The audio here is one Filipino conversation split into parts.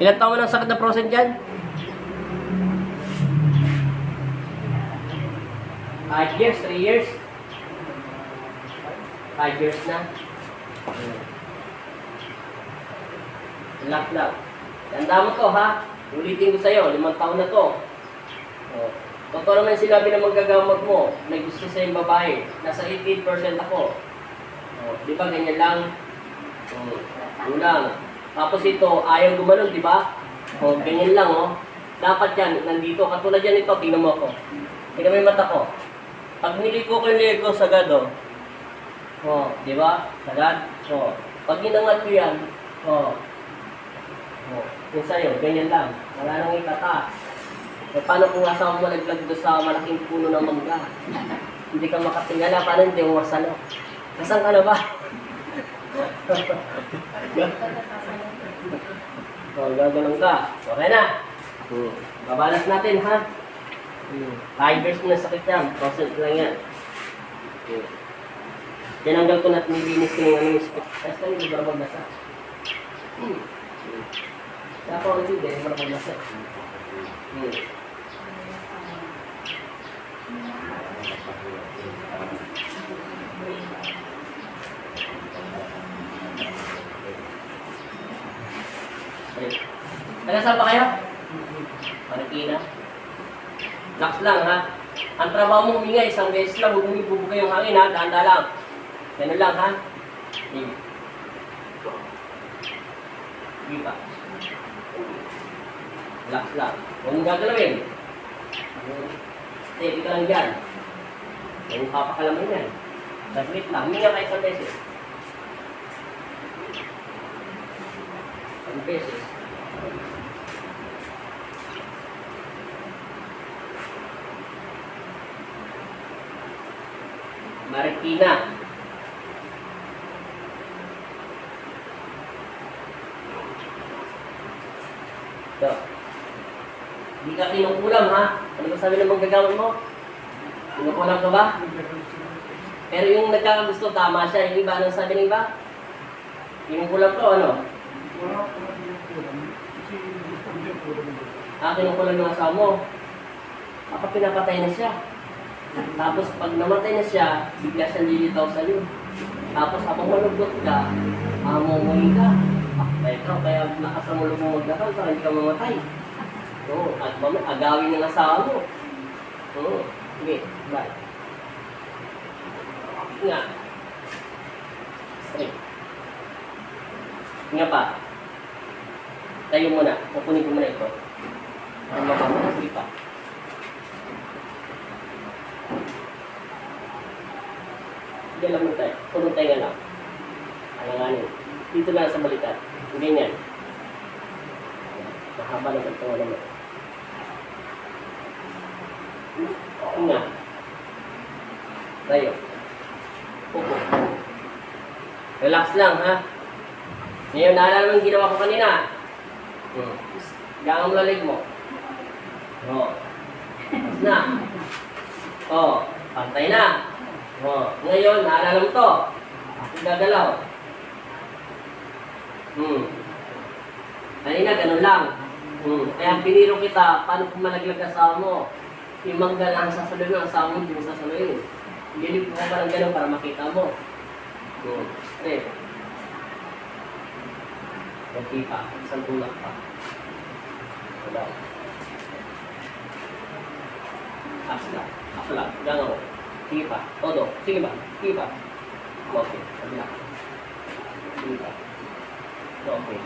Ilan taon mo ng sakit na frozen dyan? 5 years, 3 years? 5 years na. Lock lang. Tanda mo to ha. Ulitin ko sa'yo, 5 taon na to. Totoo naman sinabi na magagamot mo. May gusto sa yung babae. Nasa 18% ako. Di ba ganyan lang? Ulang. Tapos ito, ayaw gumanon, di ba? Ganyan lang, oh. Dapat yan, nandito. Katulad yan ito, tingnan mo ako. Tingnan mo yung mata ko. Pag niliko ko yung leg ko, sagad, oh. Di ba? Sagad. Pag ginangat ko yan, yung sa'yo, ganyan lang. Wala nang itataas. Paano kung asawa mo naglag doon sa malaking puno ng mangga? Hindi ka makatingala, paano hindi mo masalo? Nasaan ka na ba? Gaganon ka. Okay na. Babalas natin, ha? 5 years mo na sakit yan. Process lang yan. Tinanggal ko na at nilinis ko yung spot. Tapos na hindi ba magbasa? Kaya ako ulit hindi ba magbasa? Taga saan pa kayo? Marikina. Relax lang ha. Ang trabaho mo huminga, isang beses lang, huwag mo ibubuga yung hangin ha, dahan lang. Ganun lang ha. Sige pa. Relax lang. Huwag mong gagalawin. Steady ka lang dyan. Huwag mong papakalaman yan. Saglit lang. Huminga ka isang beses. Isang beses. Marikina. Ito. Hindi ka kinukulam ha? Ano ba sabi ng magagamit mo? Kinukulam ka ba? Pero yung nagkakagusto, tama siya. Yung iba, anong sabi ng iba? Kinukulam ka o ano? Kinukulam yung asawa mo. Baka pinapatay na siya. Tapos pag namatay na siya, bigla siyang lilitaw sa iyo. Tapos habang malugot ka, mamumuhin ka. Kaya nakasamulog mo magdakal para hindi ka mamatay. At agawin ng asawa mo. Sige, bye. Nga. Straight. Nga pa. Tayo muna. Kukunin ko muna ito. Ang mapamuna, sige pa. Diyan lang mo tayo. Punong tayo lang. Alanganin. Dito lang sa balikat. Ganyan. Mahaba na ito naman. Nga. Tayo. Upo. Relax lang, ha? Ngayon, naalala mo yung ginawa ko kanina. Gangan mo lalig mo. Tapos na. Pantay na. Ngayon, naalala mo to. Gagalaw. Kanina, ganun lang. Kaya piniro kita, paano kung malaglag asawa mo? Yung manggal ang sasaluhin ng asawa mo, hindi mo sasaluhin. Hindi ko parang ganun para makita mo. Straight. Kunti pa, isang tulak pa. Wala. Asla, afla, gangaw. Sige pa, todo. Sige ba? Sige pa. Okay, kabila. Sige pa. Okay,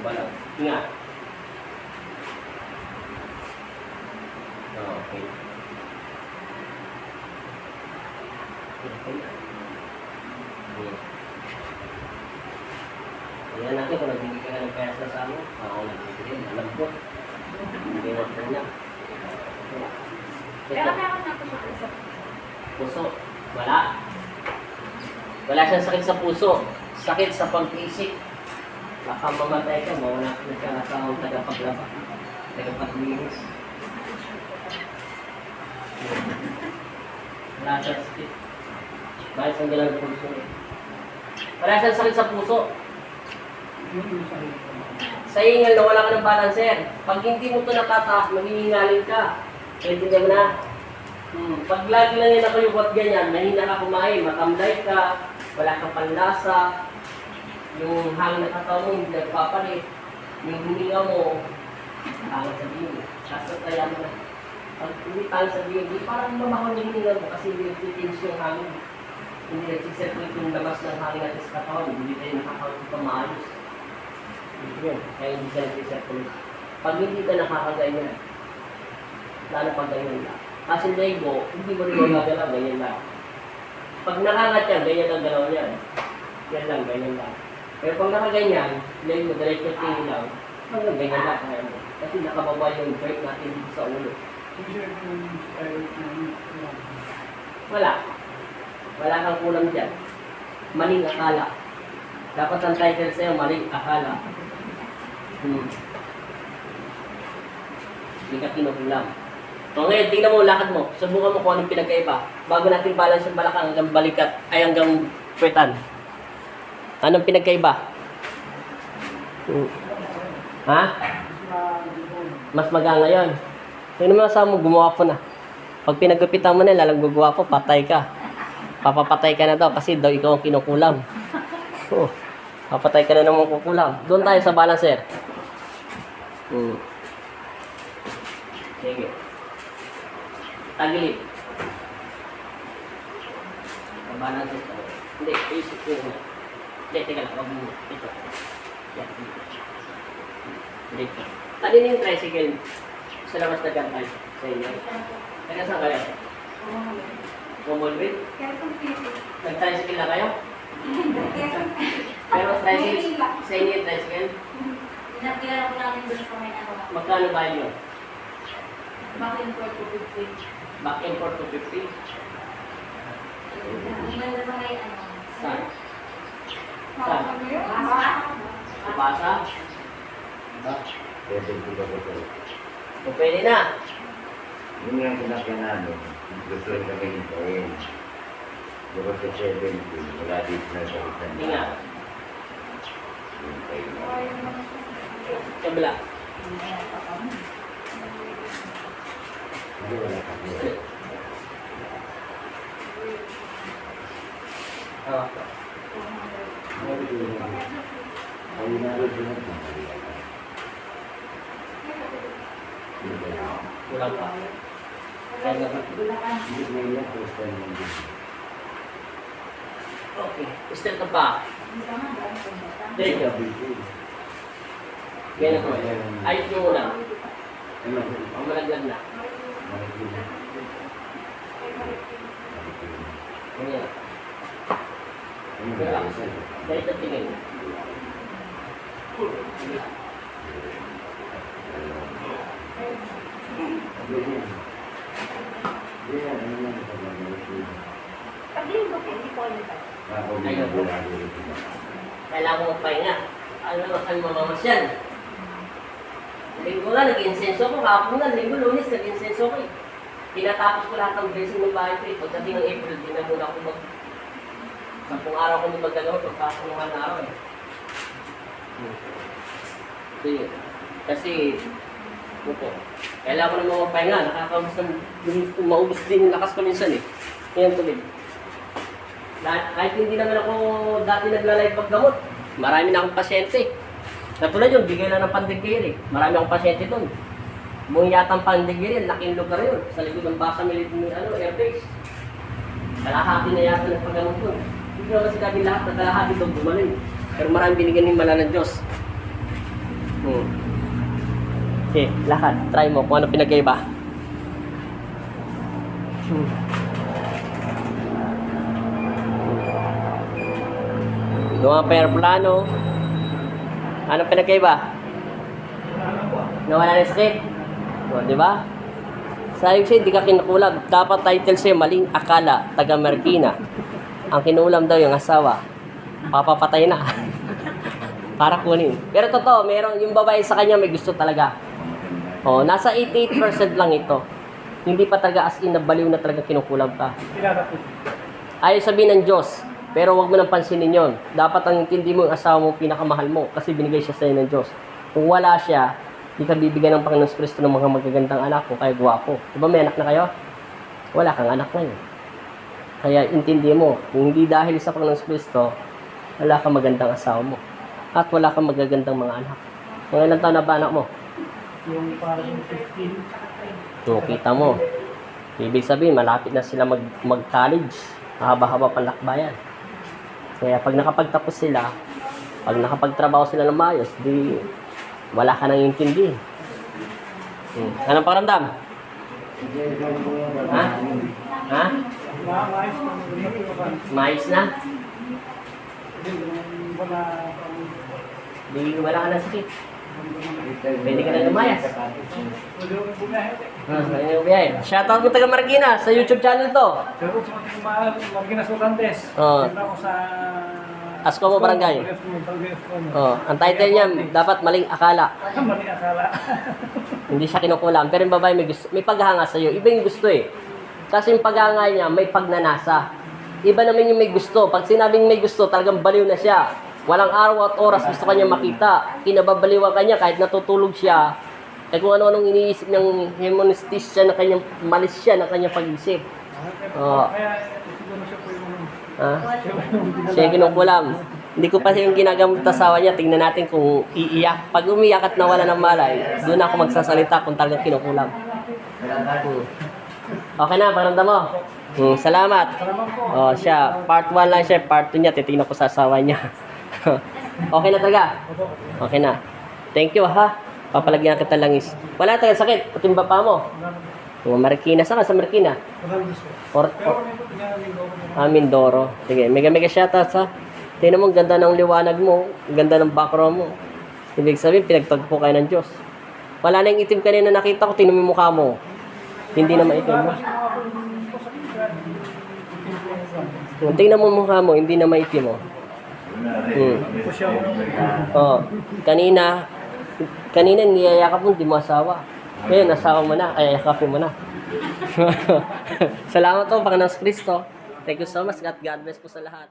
balaw. Ingat. Okay. Ayan natin kung nagbibigay ka ng pera sa amin. Nagbibigay. Alam ko. Hindi mo ito niya. Pero kaya ako natusok sa puso. Wala. Wala siyang sakit sa puso. Sakit sa pag-isip. Baka mamatay ka, mawala ka nagkakasawang tagapaglaba. Tagapaglinis. Wala siyang sakit. Bakit siyang galang puso? Wala siyang sakit sa puso. Sa hingal na wala ka ng balancer. Pag hindi mo ito natataas, maghihingalin ka. Naintindihan mo na? Pag lagi lang yan nakayubat ganyan, mahina ka kumain, matamlay ka, wala kang panlasa, yung hangin na katawan mo, hindi nagpapalit, yung huminga mo, tangan sa bingin. Kaso kaya mo na. Pag hindi tangan sa bingin, parang mamahal yung hininga mo kasi hindi nagtitins yung hangin. Hindi nagsisirculate yung labas ng hangin natin sa katawan, hindi tayo nakakawin pa maayos. Yun, kaya hindi siya nagsisirculate. Pag hindi ka nakakaganyan, lalo pag ganyan lang. Kasi lego, hindi mo rin magagalaw, ganyan lang. Pag nakangat yan, ganyan lang galaw niyan. Yan lang, ganyan lang. Pero pag nakaganyan, lego, diretso tingin lang, hanggang ganyan lang kaya mo. Kasi nakababa yung break natin dito sa ulo. Wala. Wala kang kulang dyan. Maling akala. Dapat ang title sa'yo, maling akala. Hindi ka kinukulam. So ngayon, tingnan mo, lakad mo. Subukan mo kung anong pinagkaiba. Bago natin balance yung balakang hanggang balikat, ay hanggang puwetan. Anong pinagkaiba? Ha? Mas maga ngayon. Tingnan mo sa mo, gumawa po na. Pag pinaggupitan mo na, lalang gugawa po, patay ka. Papapatay ka na daw kasi daw ikaw ang kinukulam. Oh, papatay ka na naman kukulam. Doon tayo sa balancer. Sige. Tagilid. Balancer tayo. Hindi, isip ko yun. Hindi, teka lang. Huwag mo. Ito. Yan. Dito. Tanin yung tricycle. Sa labas na gantay. Sa inyo. Teka, saan kayo? Bumulwit? Nag-tricycle na kayo? Pero tricycle, sa inyo yung tricycle? Pinakilala ko namin doon sa may ano. Magkano ba yun? Back and forth to 50. Back and forth to 50? Maganda sa may ano. Saan? Saan? Basta. Basa? Diba? Pwede ko ba ito? O pwede na. Yun yung pinakyan namin. Gusto rin kami hintayin. Diba sa 70, wala dito na sa isang Hindi nga. Hintayin na. Kabila. Hindi wala kami. Ah. Ayun na rin yun. Kulang pa. Kaya nga ba? Hindi mo yan, gusto naman din. Okay. Still ka pa. Dito. Ganyan ko. Ayos nyo muna. Ano? Ang malaglag na. Ganyan. Dito tingin. Kailangan mo pahinga. Ano naman kayo mamamasyan? Linggo nga, nag-insenso ko. Kapag nga, linggo, lunes, nag-insenso ko eh. Pinatapos ko lahat ng blessing ng bahay ko eh. Pagdating ng April, di na muna ako sampung araw ko hindi magdalawa, pagpasok ng araw eh. Sige. Kasi, opo, kailangan ko ng mga pahinga. Nakakaubos ng maubos din yung lakas ko minsan eh. Yan tuloy. Kahit hindi naman ako dati naglalay paggamot, marami na akong pasyente. Katulad yun, bigay lang ng Pandegiri. Marami akong pasyente doon. Buong yatang Pandegiri, laking lugar yun. Sa likod ng basa airbase. Kalahati na yata ng paggamot doon. Hindi naman sinabi lahat na kalahati doon gumaling. Pero maraming binigyan ng mala ng Diyos. Okay, lakad. Try mo kung ano pinagkaiba. Yung mga plano. Anong pinagkaiba? Nawala ng sakit. O, di ba? Sabi ko siya, hindi ka kinukulam. Dapat title siya, maling akala, taga Marikina. Ang kinulam daw yung asawa. Papapatay na. Para kunin. Pero totoo, meron yung babae sa kanya may gusto talaga. O, nasa 88% lang ito. Hindi pa talaga as in na baliw na talaga kinukulam ka. Ayaw sabihin ng Diyos. Pero wag mo nang pansinin yon. Dapat ang intindi mo yung asawa mo pinakamahal mo kasi binigay siya sa'yo ng Diyos. Kung wala siya, di ka bibigyan ng Panginoon Kristo ng mga magagandang anak kung kayo gwapo. Diba may anak na kayo? Wala kang anak ngayon. Kaya intindi mo, kung hindi dahil sa Panginoon Kristo, wala kang magandang asawa mo. At wala kang magagandang mga anak. Mga ilang taon na ba anak mo? Yung parang 15. So, kita mo. Ibig sabihin, malapit na sila mag-college. Mahaba-haba pang lakbayan. Kaya pag nakapagtapos sila, pag nakapagtrabaho sila ng maayos, di wala ka nang intindi. Anong pakiramdam? Ha? Ha? Maayos na? Di wala ka ng sakit. Pwede ka na lumayas. Shoutout mo taga Marikina sa YouTube channel to. Pero sa mga mahal, Marikina Solantes. Oo. Siyempre ako sa... Asko mo barangay. Oh, ang title niya dapat maling akala. Maling akala. Hindi siya kinukulam, pero yung babae may gusto, may paghanga sa iyo. Iba yung gusto eh. Kasi yung paghanga niya may pagnanasa. Iba naman yung may gusto. Pag sinabing may gusto, talagang baliw na siya. Walang araw at oras gusto kanya makita. Kinababaliwan kanya kahit natutulog siya. Eh kung ano-anong iniisip niyang hemonistis siya na kanyang malis siya ng kanyang pag-isip. Oo. Kaya siguro siya po yung... Ha? Siya yung kinukulam. Hindi ko pa siya yung ginagamit sa asawa niya. Tingnan natin kung iiyak. Pag umiyak at nawala ng malay, doon ako magsasalita kung talagang kinukulam. Okay na, pakiramdam mo. Salamat. Oh, siya. Part 1 lang siya. Part 2 niya. Titignan ko sa asawa niya. Okay na talaga? Okay na. Thank you ha. Papalagyan kita langis. Wala talaga sakit. Puting bapa mo. Marikina. Saan ka sa Marikina? Mindoro. Sige, mega shoutout ha. Tingnan mo, ang ganda ng liwanag mo. Ang ganda ng background mo. Ibig sabihin, pinagtagpo kayo ng Diyos. Wala na yung itim kanina nakita ko. Tingnan mo yung mukha mo. Hindi na maitim mo. Tingnan mo yung mukha mo. Hindi na maitim mo. Oh, kanina niyayakap mo, hindi mo asawa. Ngayon, asawa mo na, kaya yakapin mo na. Salamat po, Panginoon Kristo. Thank you so much. God bless po sa lahat.